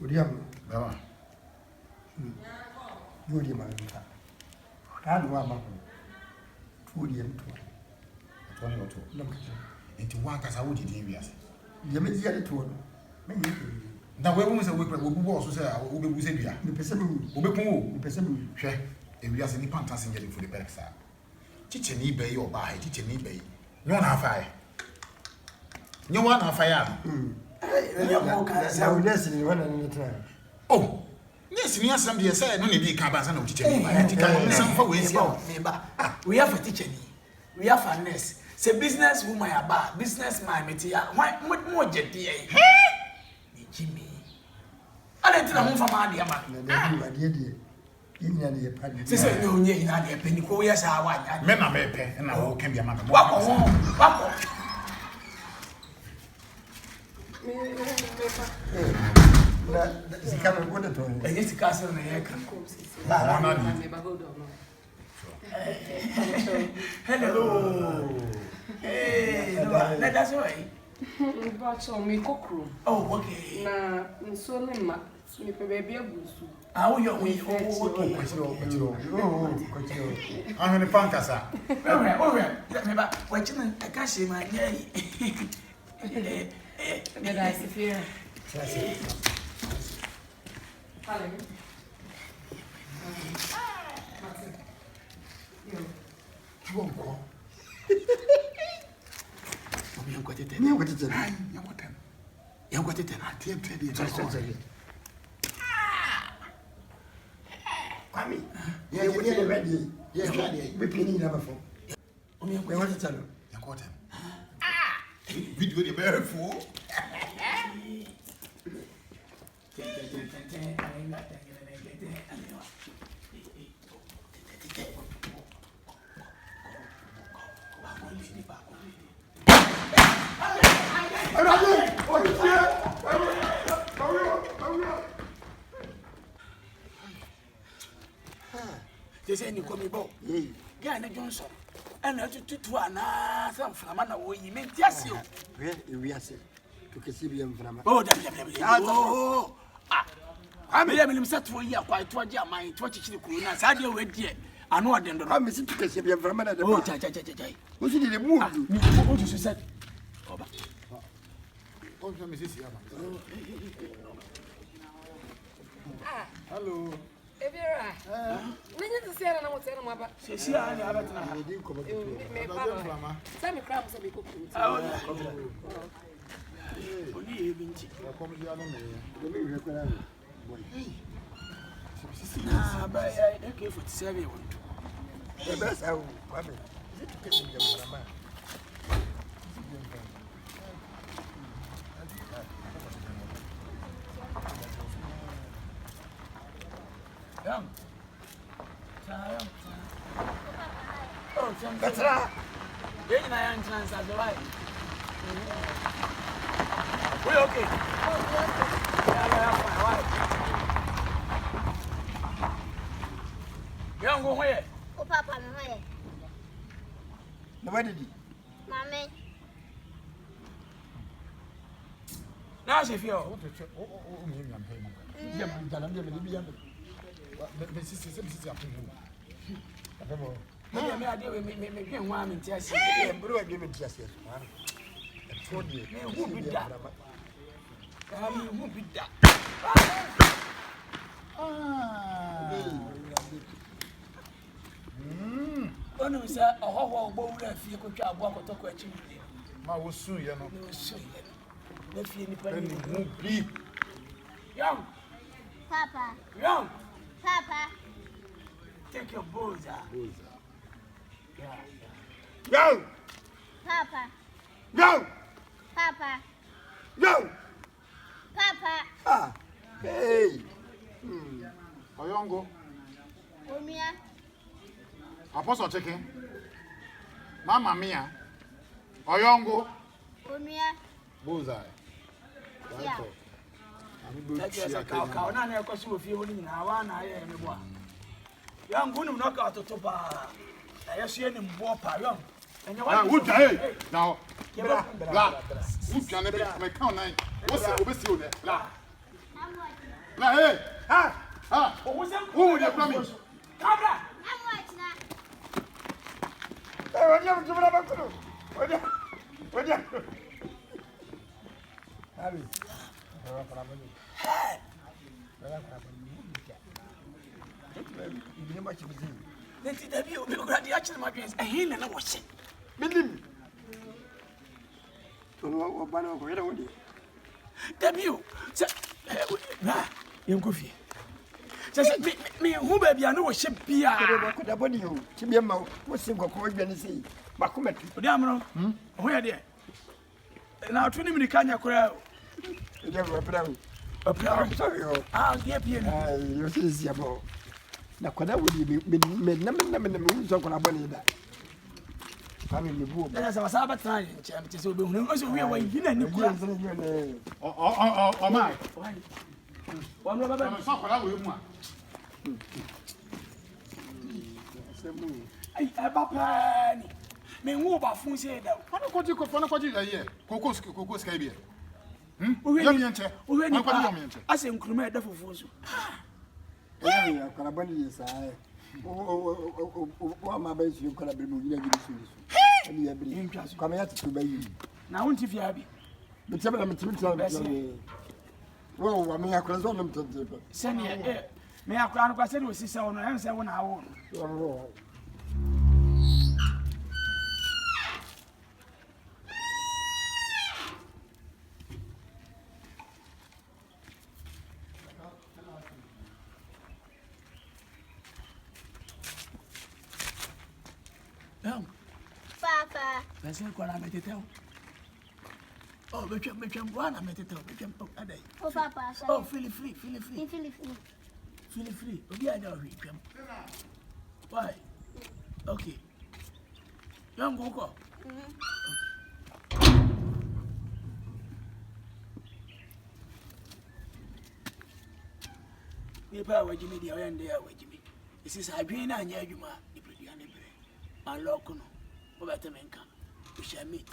Odiam. Baba. Yodi Maruta. I do one. 2 years. 20 or 2. Into one case I would deviate. The Messiah told me. Now, where was a week who was say, I will be said, The Pessimum, Obeku, the Pessimum. if we are any pantas in getting for the Pexa. Teach an eBay or buy, teach an eBay. No one have fire. No one have fire. Now, listen, one and the time. Oh, yes, me as somebody said, no need to come as an teacher. I think some for ways. We have a teacher. We have a nurse. Say business woman about business man metia. Why more jetty? Jimmy. I don't know from my dear man. Say no, you know, the penny coyas are one. Men are maybe, and I can be a man. The camera would have told me. It's a castle in the air. Hello. Hey, that's right. But on me cockroom. Oh, okay. Na so lema me baby abusu. Ah, we okay. I'm in the pancasa. Remember, watching a cash in my day. But I see fear. You won't go. You got it. You got it. You got it. I can't tell you. Kwame, yeah, we are ready. Yes, we penny number 4. We want to tell you. You got him. Video the very fool. They say you come about. Gana Johnson. And I took 2 hours from an away. You mean, yes, you. We are said to see him from. Oh, oh, I may have been set for you quite what your mind, what you could not. I do it yet. I know I didn't know. Missing to see him from another. Oh, what's it in the mood? What you said? Hello. Evira. We need to say I know what's in my back. See, I have it. Tell me crabs and be cooking. But I don't care for 7. The best I will. Is it to kiss him from Young. Oh, that's right. You're in my entrance as well. We're okay. Young, go where? Oh, Papa, no. Where did he? Mammy. Now, if you're young. Papa. Young. Papa. Take your boza. Go! Papa. Go! Papa. Go! Papa. Ah! Hey! Oyongo. Omia. Apostle chicken. Mama Mia. Oyongo. Omia. Bullseye. Yeah. That's a cow. Now, I cost you a few in Hawana. I am a boy. Young, go knock out the top. I see him Bopa. Young. And Would I? Now, black. Who can never make count 9? What's the obesity? Black. How much? Na hey. Owo se Who dey come me? Kabra. Amwachna. Wadi am jumla bakuru. Wadi. Abi. Ibine ma chibizi. Nti da bi obi kura di akire ma dwen. Ehin na wo hye. Bilim. Tono bana ko yera wodi. Da bi o. Se na yen ko fie. Se me hu ba bia na wo hye bia. Ko da boni yo. Chibia ma wo sim ko ko dwane sei. Bakomatu. Odi amro. Ho ya de. Na to ni mi kan ya kura. Ide ko prawo. Opra. Sorry yo. Ye pie ni. Ai yo sisi abo. Na kwada wodi me na so ko na boni da. Kami me bu. Na sa wasa ba try nche am se obi hu. O se wi wa yi na ni kura. Oh my. Wa mro ba ba. So kwala we mu a. Ai ba pa ni. Me hu ba fun se da. Fana kwaji aye. Kokos kai bi. Owe Yam yenche. Owe ni Kwaji pa. yam yenche. Ase nkruma e da fufu so. Ya kwala boni yesa. O ma ba su kwala be mu nya gidi su. Ani ya bi. Kwama ya tutu ba yi. Na won ti fi abi. Bitaba na mitimi tsala. Wo wa me akwala zo nam tante. Se ni me akura no kwa se ni osisa wono em se wona awo no. Papa. Pese kwa na meteteo. Oh, betwem bwana meteteo. Betwem adai. Oh, Papa. Oh, feel free. Feel free. Obi ada o betwem. Why? Okay. Young go. Ni pa wajimi dia oyande ya wajimi. Isi sa adwen na anya adwuma ni predua ne bre. Maloko no. Obata menka. We shall meet.